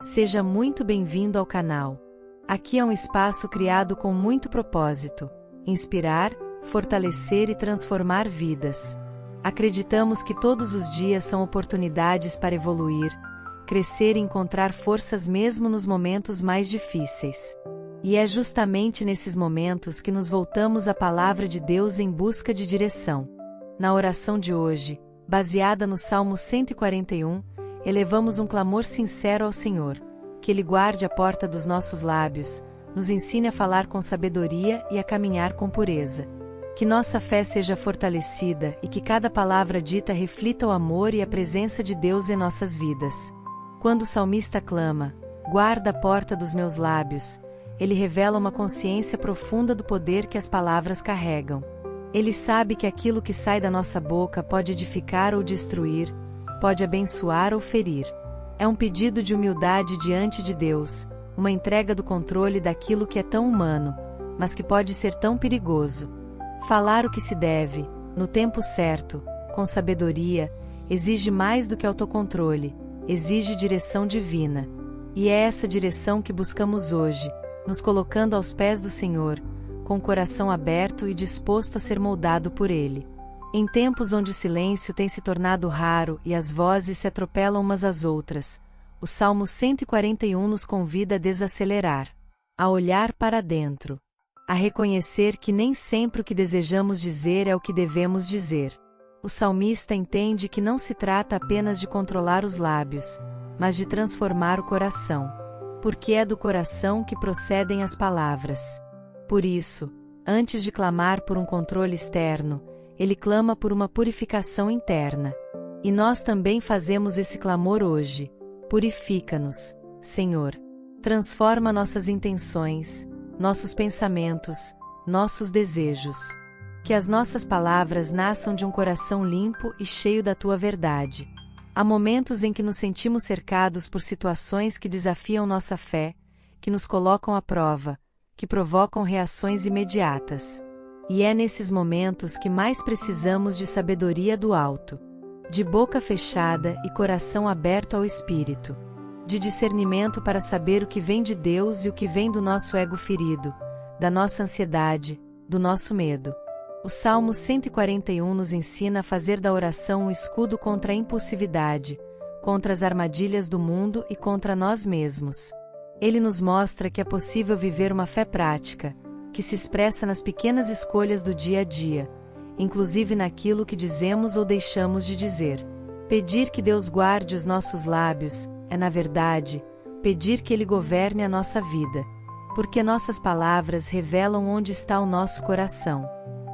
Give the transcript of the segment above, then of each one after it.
Seja muito bem-vindo ao canal. Aqui é um espaço criado com muito propósito: inspirar, fortalecer e transformar vidas. Acreditamos que todos os dias são oportunidades para evoluir, crescer e encontrar forças mesmo nos momentos mais difíceis. E é justamente nesses momentos que nos voltamos à Palavra de Deus em busca de direção. Na oração de hoje, baseada no Salmo 141, elevamos um clamor sincero ao Senhor, que Ele guarde a porta dos nossos lábios, nos ensine a falar com sabedoria e a caminhar com pureza. Que nossa fé seja fortalecida e que cada palavra dita reflita o amor e a presença de Deus em nossas vidas. Quando o salmista clama, guarda a porta dos meus lábios, ele revela uma consciência profunda do poder que as palavras carregam. Ele sabe que aquilo que sai da nossa boca pode edificar ou destruir, pode abençoar ou ferir. É um pedido de humildade diante de Deus, uma entrega do controle daquilo que é tão humano, mas que pode ser tão perigoso. Falar o que se deve, no tempo certo, com sabedoria, exige mais do que autocontrole, exige direção divina. E é essa direção que buscamos hoje, nos colocando aos pés do Senhor, com o coração aberto e disposto a ser moldado por Ele. Em tempos onde o silêncio tem se tornado raro e as vozes se atropelam umas às outras, o Salmo 141 nos convida a desacelerar, a olhar para dentro, a reconhecer que nem sempre o que desejamos dizer é o que devemos dizer. O salmista entende que não se trata apenas de controlar os lábios, mas de transformar o coração, porque é do coração que procedem as palavras. Por isso, antes de clamar por um controle externo, ele clama por uma purificação interna. E nós também fazemos esse clamor hoje: purifica-nos, Senhor. Transforma nossas intenções, nossos pensamentos, nossos desejos. Que as nossas palavras nasçam de um coração limpo e cheio da Tua verdade. Há momentos em que nos sentimos cercados por situações que desafiam nossa fé, que nos colocam à prova, que provocam reações imediatas. E é nesses momentos que mais precisamos de sabedoria do alto, de boca fechada e coração aberto ao Espírito, de discernimento para saber o que vem de Deus e o que vem do nosso ego ferido, da nossa ansiedade, do nosso medo. O Salmo 141 nos ensina a fazer da oração um escudo contra a impulsividade, contra as armadilhas do mundo e contra nós mesmos. Ele nos mostra que é possível viver uma fé prática, que se expressa nas pequenas escolhas do dia a dia, inclusive naquilo que dizemos ou deixamos de dizer. Pedir que Deus guarde os nossos lábios é, na verdade, pedir que Ele governe a nossa vida, porque nossas palavras revelam onde está o nosso coração.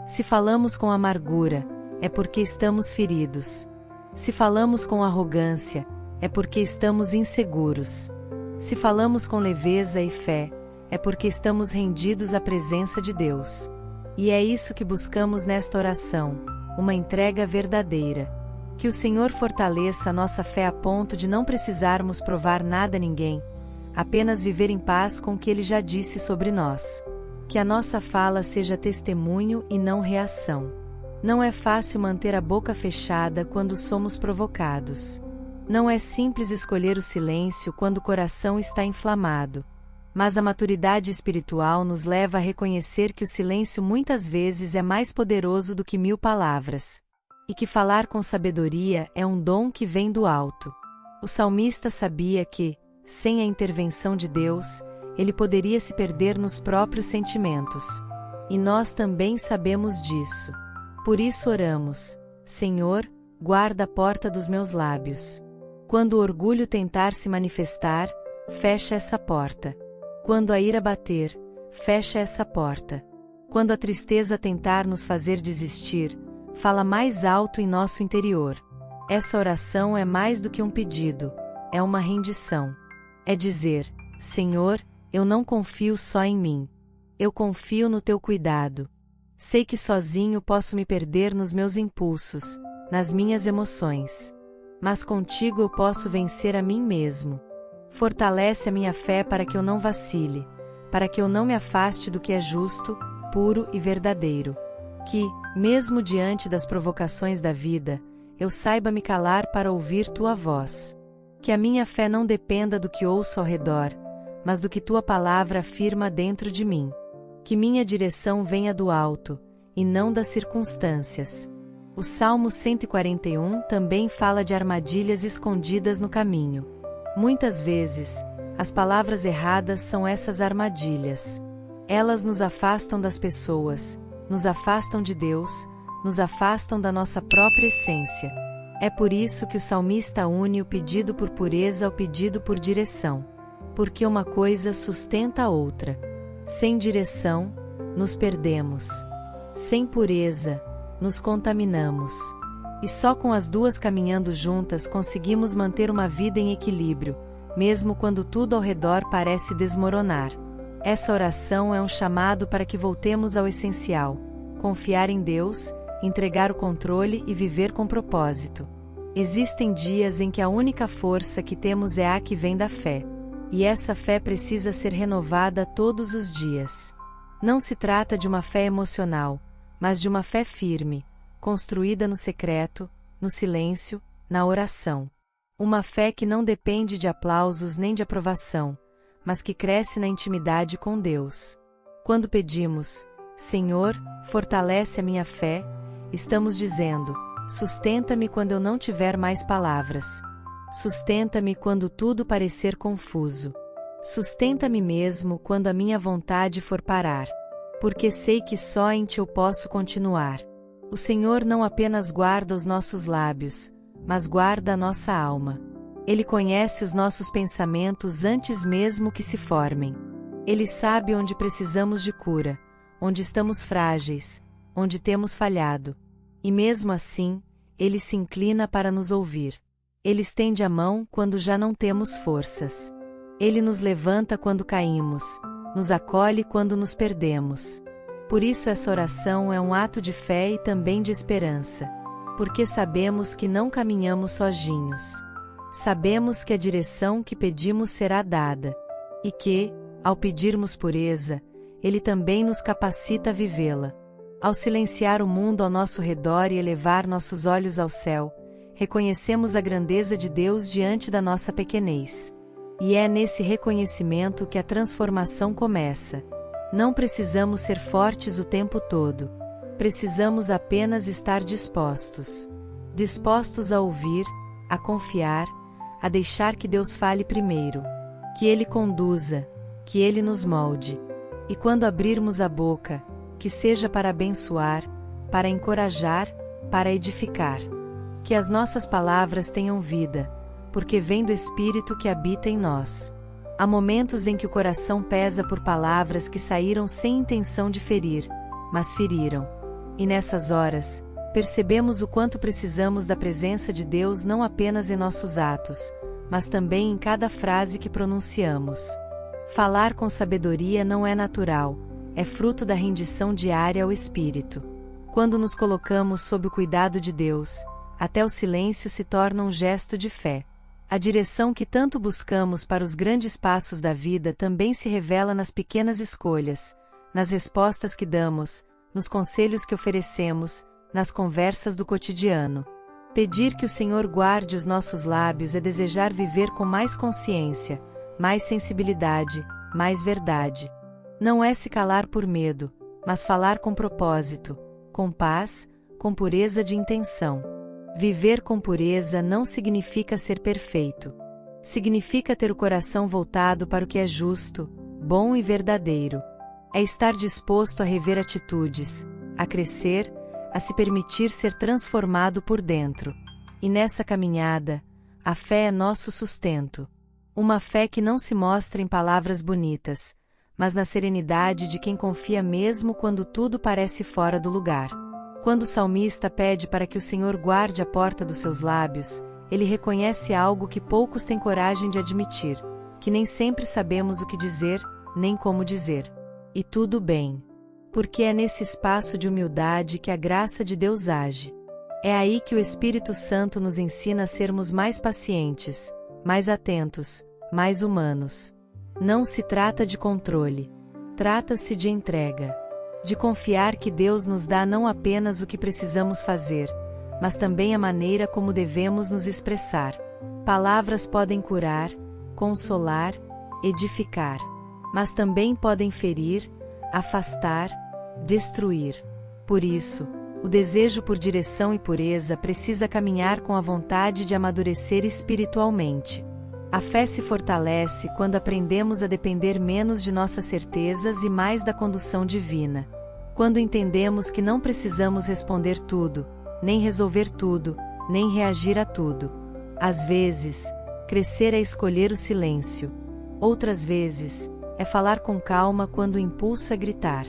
Se falamos com amargura, é porque estamos feridos. Se falamos com arrogância, é porque estamos inseguros. Se falamos com leveza e fé, é porque estamos rendidos à presença de Deus. E é isso que buscamos nesta oração, uma entrega verdadeira. Que o Senhor fortaleça a nossa fé a ponto de não precisarmos provar nada a ninguém, apenas viver em paz com o que Ele já disse sobre nós. Que a nossa fala seja testemunho e não reação. Não é fácil manter a boca fechada quando somos provocados. Não é simples escolher o silêncio quando o coração está inflamado. Mas a maturidade espiritual nos leva a reconhecer que o silêncio muitas vezes é mais poderoso do que 1000 palavras. E que falar com sabedoria é um dom que vem do alto. O salmista sabia que, sem a intervenção de Deus, ele poderia se perder nos próprios sentimentos. E nós também sabemos disso. Por isso oramos: Senhor, guarda a porta dos meus lábios. Quando o orgulho tentar se manifestar, fecha essa porta. Quando a ira bater, fecha essa porta. Quando a tristeza tentar nos fazer desistir, fala mais alto em nosso interior. Essa oração é mais do que um pedido, é uma rendição. É dizer: Senhor, eu não confio só em mim. Eu confio no Teu cuidado. Sei que sozinho posso me perder nos meus impulsos, nas minhas emoções. Mas contigo eu posso vencer a mim mesmo. Fortalece a minha fé para que eu não vacile, para que eu não me afaste do que é justo, puro e verdadeiro. Que, mesmo diante das provocações da vida, eu saiba me calar para ouvir Tua voz. Que a minha fé não dependa do que ouço ao redor, mas do que tua palavra afirma dentro de mim. Que minha direção venha do alto, e não das circunstâncias. O Salmo 141 também fala de armadilhas escondidas no caminho. Muitas vezes, as palavras erradas são essas armadilhas. Elas nos afastam das pessoas, nos afastam de Deus, nos afastam da nossa própria essência. É por isso que o salmista une o pedido por pureza ao pedido por direção. Porque uma coisa sustenta a outra. Sem direção, nos perdemos. Sem pureza, nos contaminamos. E só com as duas caminhando juntas conseguimos manter uma vida em equilíbrio, mesmo quando tudo ao redor parece desmoronar. Essa oração é um chamado para que voltemos ao essencial: confiar em Deus, entregar o controle e viver com propósito. Existem dias em que a única força que temos é a que vem da fé. E essa fé precisa ser renovada todos os dias. Não se trata de uma fé emocional, mas de uma fé firme, construída no secreto, no silêncio, na oração. Uma fé que não depende de aplausos nem de aprovação, mas que cresce na intimidade com Deus. Quando pedimos, Senhor, fortalece a minha fé, estamos dizendo, sustenta-me quando eu não tiver mais palavras. Sustenta-me quando tudo parecer confuso. Sustenta-me mesmo quando a minha vontade for parar. Porque sei que só em Ti eu posso continuar. O Senhor não apenas guarda os nossos lábios, mas guarda a nossa alma. Ele conhece os nossos pensamentos antes mesmo que se formem. Ele sabe onde precisamos de cura, onde estamos frágeis, onde temos falhado. E mesmo assim, Ele se inclina para nos ouvir. Ele estende a mão quando já não temos forças. Ele nos levanta quando caímos, nos acolhe quando nos perdemos. Por isso essa oração é um ato de fé e também de esperança. Porque sabemos que não caminhamos sozinhos. Sabemos que a direção que pedimos será dada. E que, ao pedirmos pureza, Ele também nos capacita a vivê-la. Ao silenciar o mundo ao nosso redor e elevar nossos olhos ao céu, reconhecemos a grandeza de Deus diante da nossa pequenez. E é nesse reconhecimento que a transformação começa. Não precisamos ser fortes o tempo todo. Precisamos apenas estar dispostos. Dispostos a ouvir, a confiar, a deixar que Deus fale primeiro. Que Ele conduza, que Ele nos molde. E quando abrirmos a boca, que seja para abençoar, para encorajar, para edificar. Que as nossas palavras tenham vida, porque vem do Espírito que habita em nós. Há momentos em que o coração pesa por palavras que saíram sem intenção de ferir, mas feriram. E nessas horas, percebemos o quanto precisamos da presença de Deus não apenas em nossos atos, mas também em cada frase que pronunciamos. Falar com sabedoria não é natural, é fruto da rendição diária ao Espírito. Quando nos colocamos sob o cuidado de Deus, até o silêncio se torna um gesto de fé. A direção que tanto buscamos para os grandes passos da vida também se revela nas pequenas escolhas, nas respostas que damos, nos conselhos que oferecemos, nas conversas do cotidiano. Pedir que o Senhor guarde os nossos lábios é desejar viver com mais consciência, mais sensibilidade, mais verdade. Não é se calar por medo, mas falar com propósito, com paz, com pureza de intenção. Viver com pureza não significa ser perfeito. Significa ter o coração voltado para o que é justo, bom e verdadeiro. É estar disposto a rever atitudes, a crescer, a se permitir ser transformado por dentro. E nessa caminhada, a fé é nosso sustento. Uma fé que não se mostra em palavras bonitas, mas na serenidade de quem confia mesmo quando tudo parece fora do lugar. Quando o salmista pede para que o Senhor guarde a porta dos seus lábios, ele reconhece algo que poucos têm coragem de admitir, que nem sempre sabemos o que dizer, nem como dizer. E tudo bem. Porque é nesse espaço de humildade que a graça de Deus age. É aí que o Espírito Santo nos ensina a sermos mais pacientes, mais atentos, mais humanos. Não se trata de controle. Trata-se de entrega. De confiar que Deus nos dá não apenas o que precisamos fazer, mas também a maneira como devemos nos expressar. Palavras podem curar, consolar, edificar. Mas também podem ferir, afastar, destruir. Por isso, o desejo por direção e pureza precisa caminhar com a vontade de amadurecer espiritualmente. A fé se fortalece quando aprendemos a depender menos de nossas certezas e mais da condução divina. Quando entendemos que não precisamos responder tudo, nem resolver tudo, nem reagir a tudo. Às vezes, crescer é escolher o silêncio. Outras vezes, é falar com calma quando o impulso é gritar.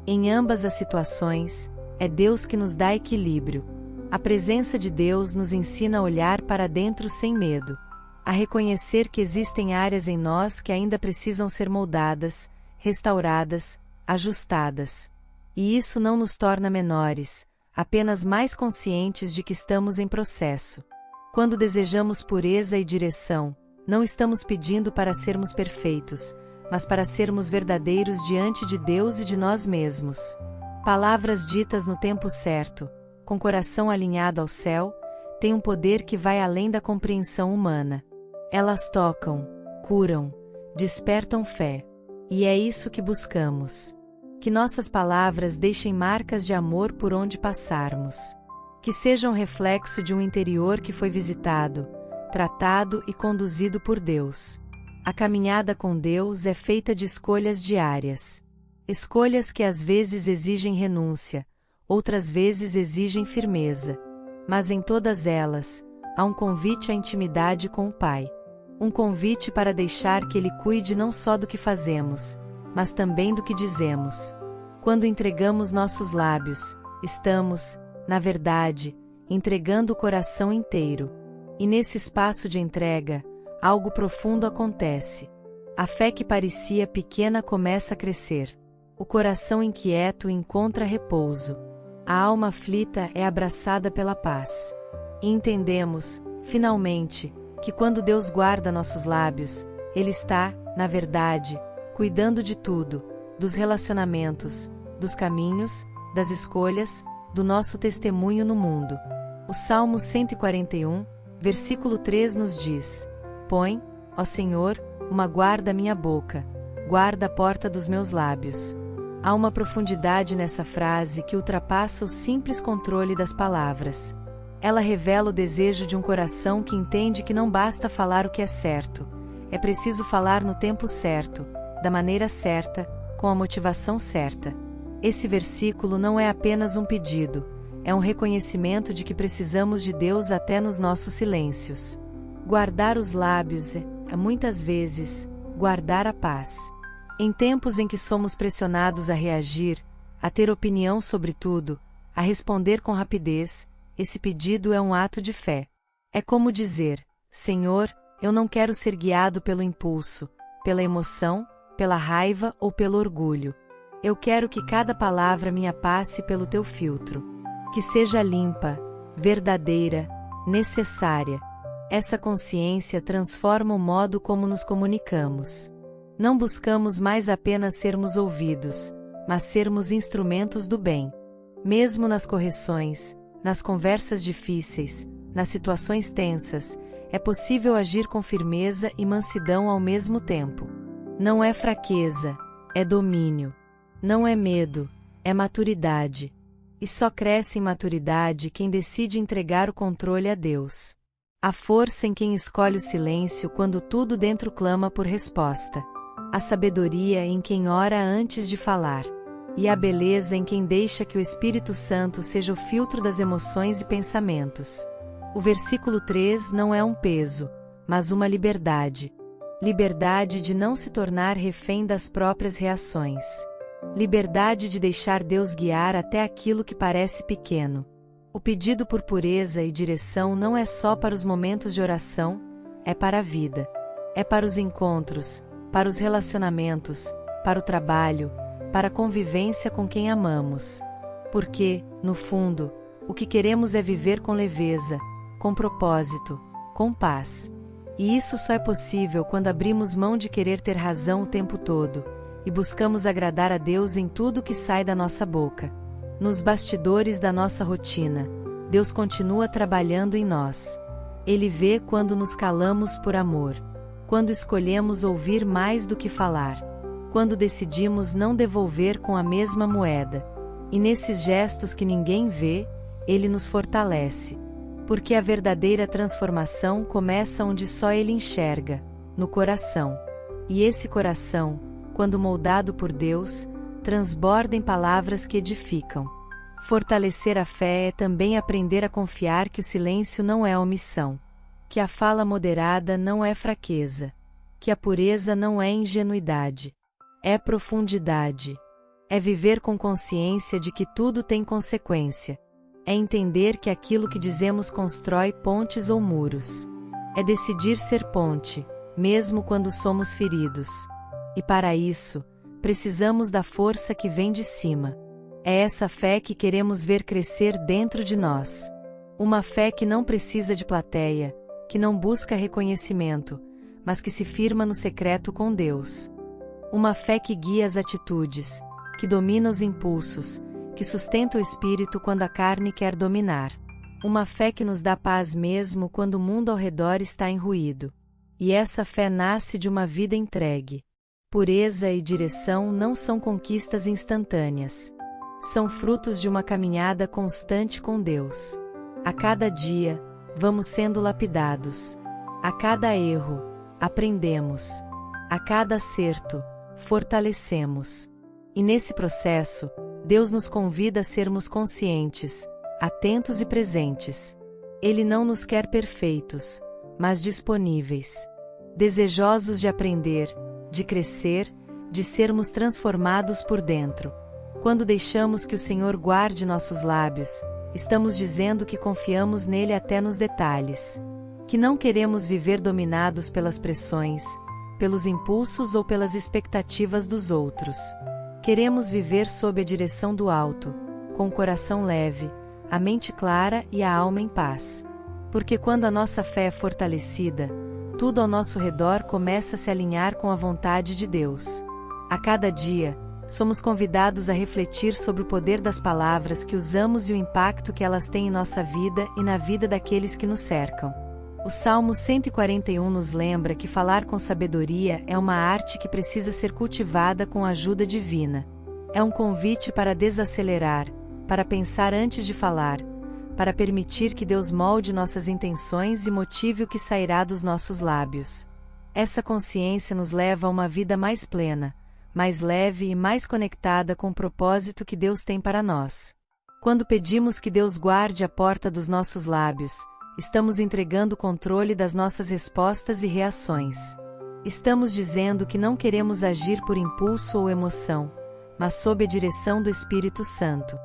Em ambas as situações, é Deus que nos dá equilíbrio. A presença de Deus nos ensina a olhar para dentro sem medo, a reconhecer que existem áreas em nós que ainda precisam ser moldadas, restauradas, ajustadas. E isso não nos torna menores, apenas mais conscientes de que estamos em processo. Quando desejamos pureza e direção, não estamos pedindo para sermos perfeitos, mas para sermos verdadeiros diante de Deus e de nós mesmos. Palavras ditas no tempo certo, com coração alinhado ao céu, têm um poder que vai além da compreensão humana. Elas tocam, curam, despertam fé. E é isso que buscamos. Que nossas palavras deixem marcas de amor por onde passarmos. Que sejam reflexo de um interior que foi visitado, tratado e conduzido por Deus. A caminhada com Deus é feita de escolhas diárias. Escolhas que às vezes exigem renúncia, outras vezes exigem firmeza. Mas em todas elas, há um convite à intimidade com o Pai. Um convite para deixar que Ele cuide não só do que fazemos, mas também do que dizemos. Quando entregamos nossos lábios, estamos, na verdade, entregando o coração inteiro. E nesse espaço de entrega, algo profundo acontece. A fé que parecia pequena começa a crescer. O coração inquieto encontra repouso. A alma aflita é abraçada pela paz. E entendemos, finalmente, que quando Deus guarda nossos lábios, Ele está, na verdade, cuidando de tudo, dos relacionamentos, dos caminhos, das escolhas, do nosso testemunho no mundo. O Salmo 141, versículo 3 nos diz: Põe, ó Senhor, uma guarda à minha boca, guarda a porta dos meus lábios. Há uma profundidade nessa frase que ultrapassa o simples controle das palavras. Ela revela o desejo de um coração que entende que não basta falar o que é certo, é preciso falar no tempo certo, da maneira certa, com a motivação certa. Esse versículo não é apenas um pedido, é um reconhecimento de que precisamos de Deus até nos nossos silêncios. Guardar os lábios é, muitas vezes, guardar a paz. Em tempos em que somos pressionados a reagir, a ter opinião sobre tudo, a responder com rapidez, esse pedido é um ato de fé. É como dizer: Senhor, eu não quero ser guiado pelo impulso, pela emoção, pela raiva ou pelo orgulho. Eu quero que cada palavra minha passe pelo teu filtro. Que seja limpa, verdadeira, necessária. Essa consciência transforma o modo como nos comunicamos. Não buscamos mais apenas sermos ouvidos, mas sermos instrumentos do bem. Mesmo nas correções, nas conversas difíceis, nas situações tensas, é possível agir com firmeza e mansidão ao mesmo tempo. Não é fraqueza, é domínio. Não é medo, é maturidade. E só cresce em maturidade quem decide entregar o controle a Deus. Há força em quem escolhe o silêncio quando tudo dentro clama por resposta. A sabedoria em quem ora antes de falar. E a beleza em quem deixa que o Espírito Santo seja o filtro das emoções e pensamentos. O versículo 3 não é um peso, mas uma liberdade. Liberdade de não se tornar refém das próprias reações. Liberdade de deixar Deus guiar até aquilo que parece pequeno. O pedido por pureza e direção não é só para os momentos de oração, é para a vida. É para os encontros, para os relacionamentos, para o trabalho, para a convivência com quem amamos. Porque, no fundo, o que queremos é viver com leveza, com propósito, com paz. E isso só é possível quando abrimos mão de querer ter razão o tempo todo, e buscamos agradar a Deus em tudo que sai da nossa boca. Nos bastidores da nossa rotina, Deus continua trabalhando em nós. Ele vê quando nos calamos por amor, quando escolhemos ouvir mais do que falar, quando decidimos não devolver com a mesma moeda. E nesses gestos que ninguém vê, Ele nos fortalece. Porque a verdadeira transformação começa onde só Ele enxerga, no coração. E esse coração, quando moldado por Deus, transborda em palavras que edificam. Fortalecer a fé é também aprender a confiar que o silêncio não é omissão, que a fala moderada não é fraqueza, que a pureza não é ingenuidade, é profundidade. É viver com consciência de que tudo tem consequência. É entender que aquilo que dizemos constrói pontes ou muros. É decidir ser ponte, mesmo quando somos feridos. E para isso, precisamos da força que vem de cima. É essa fé que queremos ver crescer dentro de nós. Uma fé que não precisa de plateia, que não busca reconhecimento, mas que se firma no secreto com Deus. Uma fé que guia as atitudes, que domina os impulsos, que sustenta o espírito quando a carne quer dominar. Uma fé que nos dá paz mesmo quando o mundo ao redor está em ruído. E essa fé nasce de uma vida entregue. Pureza e direção não são conquistas instantâneas. São frutos de uma caminhada constante com Deus. A cada dia, vamos sendo lapidados. A cada erro, aprendemos. A cada acerto, fortalecemos. E nesse processo, Deus nos convida a sermos conscientes, atentos e presentes. Ele não nos quer perfeitos, mas disponíveis. Desejosos de aprender, de crescer, de sermos transformados por dentro. Quando deixamos que o Senhor guarde nossos lábios, estamos dizendo que confiamos nele até nos detalhes. Que não queremos viver dominados pelas pressões, pelos impulsos ou pelas expectativas dos outros. Queremos viver sob a direção do alto, com o coração leve, a mente clara e a alma em paz. Porque quando a nossa fé é fortalecida, tudo ao nosso redor começa a se alinhar com a vontade de Deus. A cada dia, somos convidados a refletir sobre o poder das palavras que usamos e o impacto que elas têm em nossa vida e na vida daqueles que nos cercam. O Salmo 141 nos lembra que falar com sabedoria é uma arte que precisa ser cultivada com a ajuda divina. É um convite para desacelerar, para pensar antes de falar, para permitir que Deus molde nossas intenções e motive o que sairá dos nossos lábios. Essa consciência nos leva a uma vida mais plena, mais leve e mais conectada com o propósito que Deus tem para nós. Quando pedimos que Deus guarde a porta dos nossos lábios, estamos entregando o controle das nossas respostas e reações. Estamos dizendo que não queremos agir por impulso ou emoção, mas sob a direção do Espírito Santo.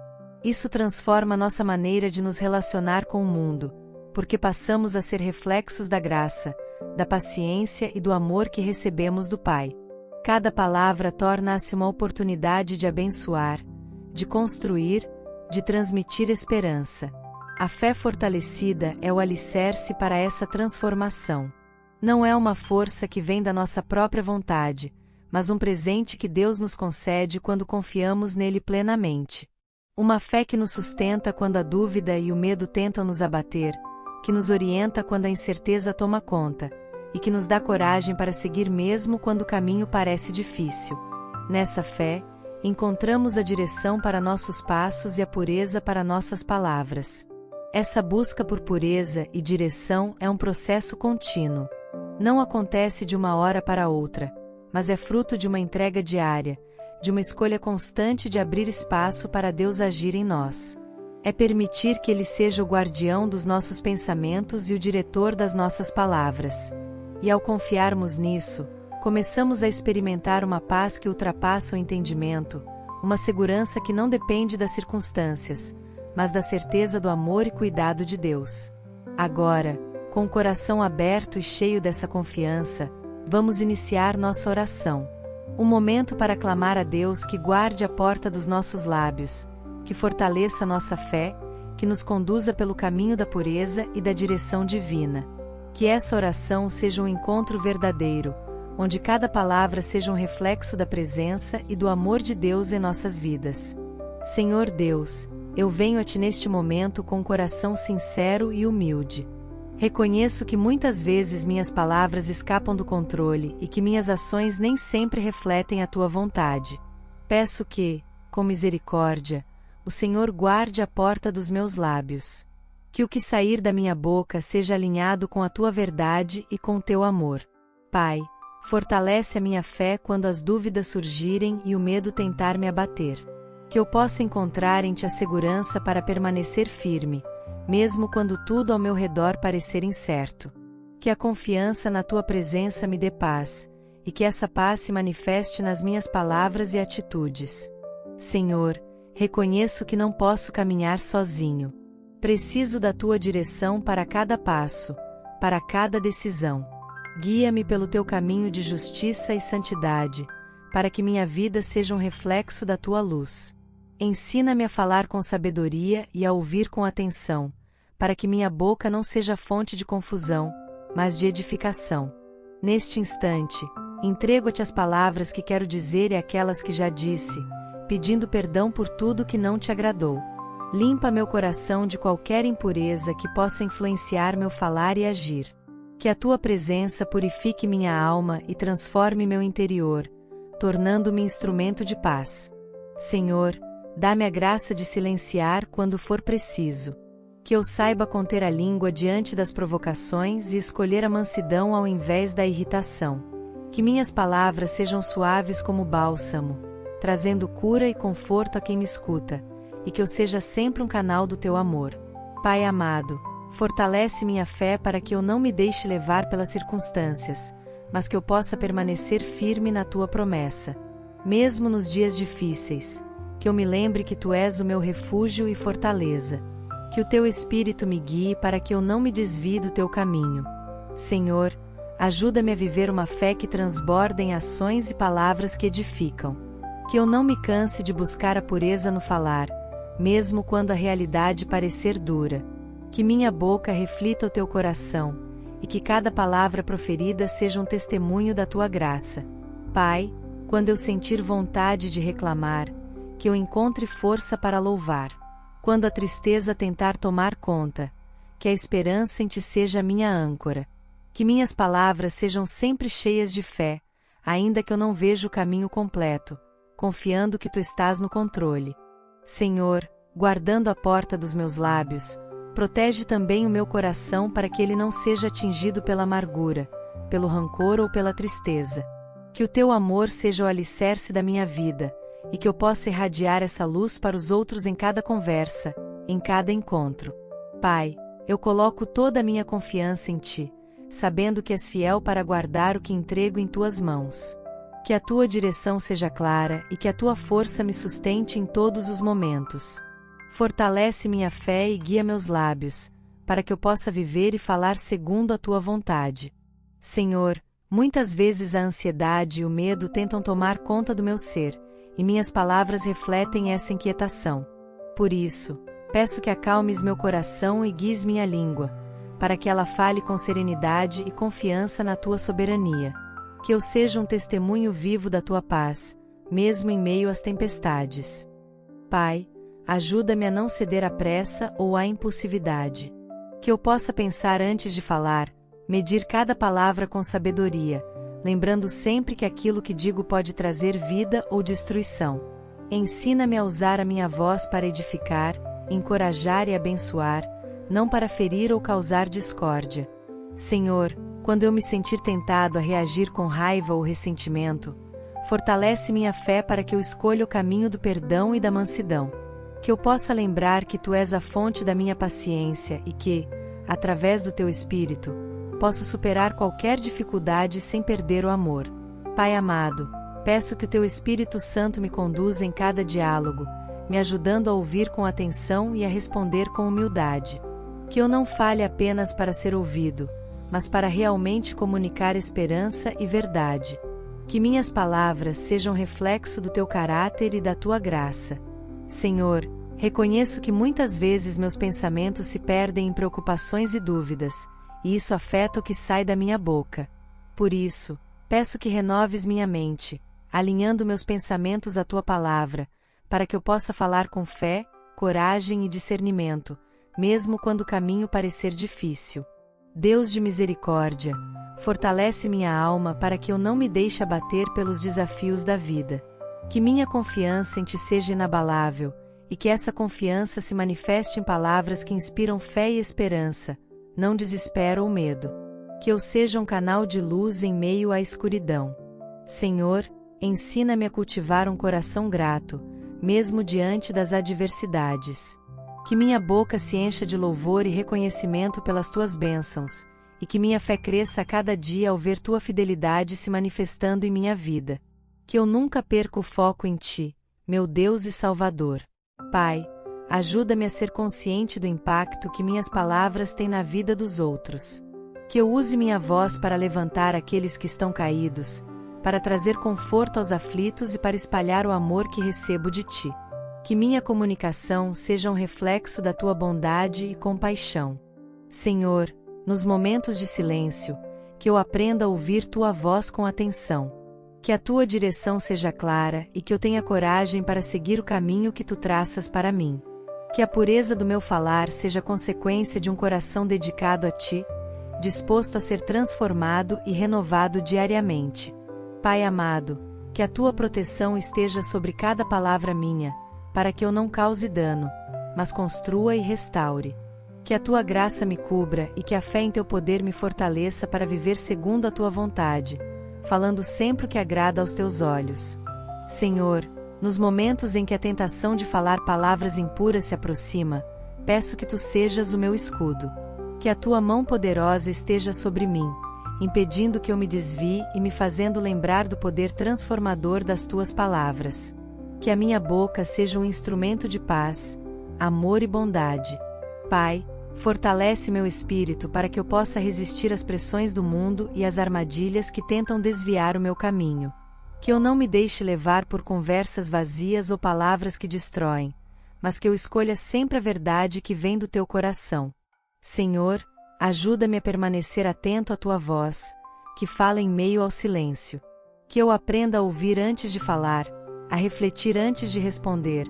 Isso transforma nossa maneira de nos relacionar com o mundo, porque passamos a ser reflexos da graça, da paciência e do amor que recebemos do Pai. Cada palavra torna-se uma oportunidade de abençoar, de construir, de transmitir esperança. A fé fortalecida é o alicerce para essa transformação. Não é uma força que vem da nossa própria vontade, mas um presente que Deus nos concede quando confiamos nele plenamente. Uma fé que nos sustenta quando a dúvida e o medo tentam nos abater, que nos orienta quando a incerteza toma conta, e que nos dá coragem para seguir mesmo quando o caminho parece difícil. Nessa fé, encontramos a direção para nossos passos e a pureza para nossas palavras. Essa busca por pureza e direção é um processo contínuo. Não acontece de uma hora para outra, mas é fruto de uma entrega diária, de uma escolha constante de abrir espaço para Deus agir em nós. É permitir que Ele seja o guardião dos nossos pensamentos e o diretor das nossas palavras. E ao confiarmos nisso, começamos a experimentar uma paz que ultrapassa o entendimento, uma segurança que não depende das circunstâncias, mas da certeza do amor e cuidado de Deus. Agora, com o coração aberto e cheio dessa confiança, vamos iniciar nossa oração. Um momento para clamar a Deus que guarde a porta dos nossos lábios, que fortaleça nossa fé, que nos conduza pelo caminho da pureza e da direção divina. Que essa oração seja um encontro verdadeiro, onde cada palavra seja um reflexo da presença e do amor de Deus em nossas vidas. Senhor Deus, eu venho a Ti neste momento com um coração sincero e humilde. Reconheço que muitas vezes minhas palavras escapam do controle e que minhas ações nem sempre refletem a tua vontade. Peço que, com misericórdia, o Senhor guarde a porta dos meus lábios. Que o que sair da minha boca seja alinhado com a tua verdade e com o teu amor. Pai, fortalece a minha fé quando as dúvidas surgirem e o medo tentar me abater. Que eu possa encontrar em ti a segurança para permanecer firme, mesmo quando tudo ao meu redor parecer incerto. Que a confiança na tua presença me dê paz, e que essa paz se manifeste nas minhas palavras e atitudes. Senhor, reconheço que não posso caminhar sozinho. Preciso da tua direção para cada passo, para cada decisão. Guia-me pelo teu caminho de justiça e santidade, para que minha vida seja um reflexo da tua luz. Ensina-me a falar com sabedoria e a ouvir com atenção, para que minha boca não seja fonte de confusão, mas de edificação. Neste instante, entrego-te as palavras que quero dizer e aquelas que já disse, pedindo perdão por tudo que não te agradou. Limpa meu coração de qualquer impureza que possa influenciar meu falar e agir. Que a tua presença purifique minha alma e transforme meu interior, tornando-me instrumento de paz. Senhor, dá-me a graça de silenciar quando for preciso. Que eu saiba conter a língua diante das provocações e escolher a mansidão ao invés da irritação. Que minhas palavras sejam suaves como bálsamo, trazendo cura e conforto a quem me escuta, e que eu seja sempre um canal do teu amor. Pai amado, fortalece minha fé para que eu não me deixe levar pelas circunstâncias, mas que eu possa permanecer firme na tua promessa. Mesmo nos dias difíceis, que eu me lembre que tu és o meu refúgio e fortaleza. Que o teu Espírito me guie para que eu não me desvie do teu caminho. Senhor, ajuda-me a viver uma fé que transborda em ações e palavras que edificam. Que eu não me canse de buscar a pureza no falar, mesmo quando a realidade parecer dura. Que minha boca reflita o teu coração, e que cada palavra proferida seja um testemunho da tua graça. Pai, quando eu sentir vontade de reclamar, que eu encontre força para louvar. Quando a tristeza tentar tomar conta, que a esperança em ti seja minha âncora. Que minhas palavras sejam sempre cheias de fé, ainda que eu não veja o caminho completo, confiando que tu estás no controle. Senhor, guardando a porta dos meus lábios, protege também o meu coração para que ele não seja atingido pela amargura, pelo rancor ou pela tristeza. Que o teu amor seja o alicerce da minha vida, e que eu possa irradiar essa luz para os outros em cada conversa, em cada encontro. Pai, eu coloco toda a minha confiança em ti, sabendo que és fiel para guardar o que entrego em tuas mãos. Que a tua direção seja clara e que a tua força me sustente em todos os momentos. Fortalece minha fé e guia meus lábios, para que eu possa viver e falar segundo a tua vontade. Senhor, muitas vezes a ansiedade e o medo tentam tomar conta do meu ser, e minhas palavras refletem essa inquietação. Por isso, peço que acalmes meu coração e guies minha língua, para que ela fale com serenidade e confiança na tua soberania. Que eu seja um testemunho vivo da tua paz, mesmo em meio às tempestades. Pai, ajuda-me a não ceder à pressa ou à impulsividade. Que eu possa pensar antes de falar, medir cada palavra com sabedoria, lembrando sempre que aquilo que digo pode trazer vida ou destruição. Ensina-me a usar a minha voz para edificar, encorajar e abençoar, não para ferir ou causar discórdia. Senhor, quando eu me sentir tentado a reagir com raiva ou ressentimento, fortalece minha fé para que eu escolha o caminho do perdão e da mansidão. Que eu possa lembrar que tu és a fonte da minha paciência e que, através do teu Espírito, posso superar qualquer dificuldade sem perder o amor. Pai amado, peço que o teu Espírito Santo me conduza em cada diálogo, me ajudando a ouvir com atenção e a responder com humildade. Que eu não fale apenas para ser ouvido, mas para realmente comunicar esperança e verdade. Que minhas palavras sejam reflexo do teu caráter e da tua graça. Senhor, reconheço que muitas vezes meus pensamentos se perdem em preocupações e dúvidas, e isso afeta o que sai da minha boca. Por isso, peço que renoves minha mente, alinhando meus pensamentos à tua palavra, para que eu possa falar com fé, coragem e discernimento, mesmo quando o caminho parecer difícil. Deus de misericórdia, fortalece minha alma para que eu não me deixe abater pelos desafios da vida. Que minha confiança em Ti seja inabalável, e que essa confiança se manifeste em palavras que inspiram fé e esperança, não desespero ou medo. Que eu seja um canal de luz em meio à escuridão. Senhor, ensina-me a cultivar um coração grato, mesmo diante das adversidades. Que minha boca se encha de louvor e reconhecimento pelas Tuas bênçãos, e que minha fé cresça a cada dia ao ver Tua fidelidade se manifestando em minha vida. Que eu nunca perca o foco em Ti, meu Deus e Salvador. Pai, ajuda-me a ser consciente do impacto que minhas palavras têm na vida dos outros. Que eu use minha voz para levantar aqueles que estão caídos, para trazer conforto aos aflitos e para espalhar o amor que recebo de Ti. Que minha comunicação seja um reflexo da Tua bondade e compaixão. Senhor, nos momentos de silêncio, que eu aprenda a ouvir Tua voz com atenção. Que a Tua direção seja clara e que eu tenha coragem para seguir o caminho que Tu traças para mim. Que a pureza do meu falar seja consequência de um coração dedicado a Ti, disposto a ser transformado e renovado diariamente. Pai amado, que a Tua proteção esteja sobre cada palavra minha, para que eu não cause dano, mas construa e restaure. Que a Tua graça me cubra e que a fé em Teu poder me fortaleça para viver segundo a Tua vontade, falando sempre o que agrada aos Teus olhos. Senhor, nos momentos em que a tentação de falar palavras impuras se aproxima, peço que Tu sejas o meu escudo. Que a Tua mão poderosa esteja sobre mim, impedindo que eu me desvie e me fazendo lembrar do poder transformador das Tuas palavras. Que a minha boca seja um instrumento de paz, amor e bondade. Pai, fortalece meu espírito para que eu possa resistir às pressões do mundo e às armadilhas que tentam desviar o meu caminho. Que eu não me deixe levar por conversas vazias ou palavras que destroem, mas que eu escolha sempre a verdade que vem do Teu coração. Senhor, ajuda-me a permanecer atento à Tua voz, que fala em meio ao silêncio. Que eu aprenda a ouvir antes de falar, a refletir antes de responder,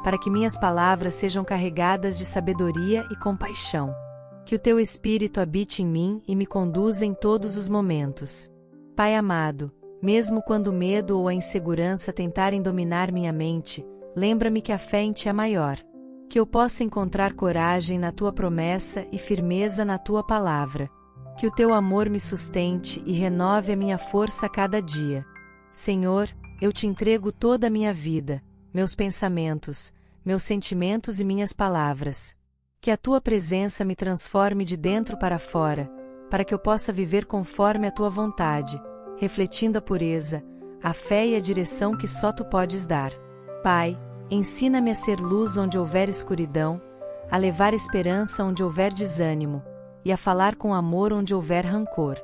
para que minhas palavras sejam carregadas de sabedoria e compaixão. Que o Teu Espírito habite em mim e me conduza em todos os momentos. Pai amado, mesmo quando o medo ou a insegurança tentarem dominar minha mente, lembra-me que a fé em Ti é maior. Que eu possa encontrar coragem na Tua promessa e firmeza na Tua palavra. Que o Teu amor me sustente e renove a minha força a cada dia. Senhor, eu Te entrego toda a minha vida, meus pensamentos, meus sentimentos e minhas palavras. Que a Tua presença me transforme de dentro para fora, para que eu possa viver conforme a Tua vontade, refletindo a pureza, a fé e a direção que só Tu podes dar. Pai, ensina-me a ser luz onde houver escuridão, a levar esperança onde houver desânimo, e a falar com amor onde houver rancor.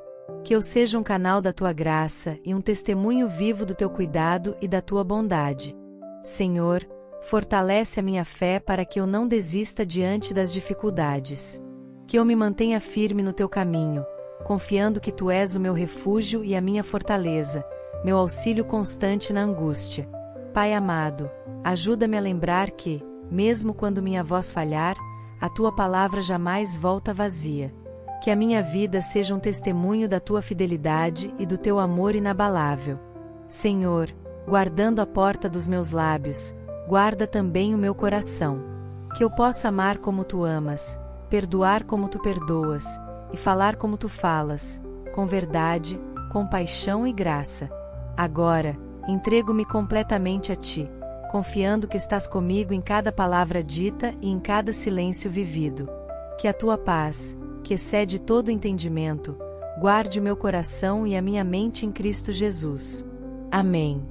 Que eu seja um canal da Tua graça e um testemunho vivo do Teu cuidado e da Tua bondade. Senhor, fortalece a minha fé para que eu não desista diante das dificuldades. Que eu me mantenha firme no Teu caminho, confiando que Tu és o meu refúgio e a minha fortaleza, meu auxílio constante na angústia. Pai amado, ajuda-me a lembrar que, mesmo quando minha voz falhar, a Tua palavra jamais volta vazia. Que a minha vida seja um testemunho da Tua fidelidade e do Teu amor inabalável. Senhor, guardando a porta dos meus lábios, guarda também o meu coração. Que eu possa amar como Tu amas, perdoar como Tu perdoas, e falar como Tu falas, com verdade, compaixão e graça. Agora, entrego-me completamente a Ti, confiando que estás comigo em cada palavra dita e em cada silêncio vivido. Que a Tua paz, que excede todo entendimento, guarde o meu coração e a minha mente em Cristo Jesus. Amém.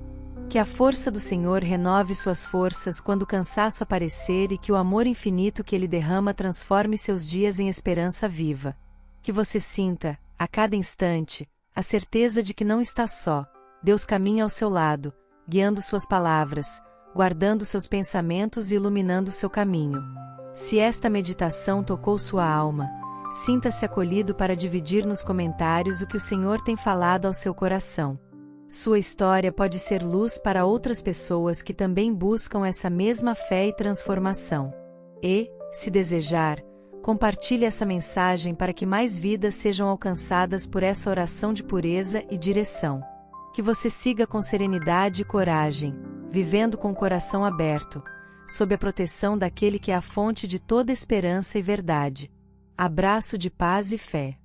Que a força do Senhor renove suas forças quando o cansaço aparecer e que o amor infinito que Ele derrama transforme seus dias em esperança viva. Que você sinta, a cada instante, a certeza de que não está só. Deus caminha ao seu lado, guiando suas palavras, guardando seus pensamentos e iluminando seu caminho. Se esta meditação tocou sua alma, sinta-se acolhido para dividir nos comentários o que o Senhor tem falado ao seu coração. Sua história pode ser luz para outras pessoas que também buscam essa mesma fé e transformação. E, se desejar, Compartilhe essa mensagem para que mais vidas sejam alcançadas por essa oração de pureza e direção. Que você siga com serenidade e coragem, vivendo com o coração aberto, sob a proteção daquele que é a fonte de toda esperança e verdade. Abraço de paz e fé.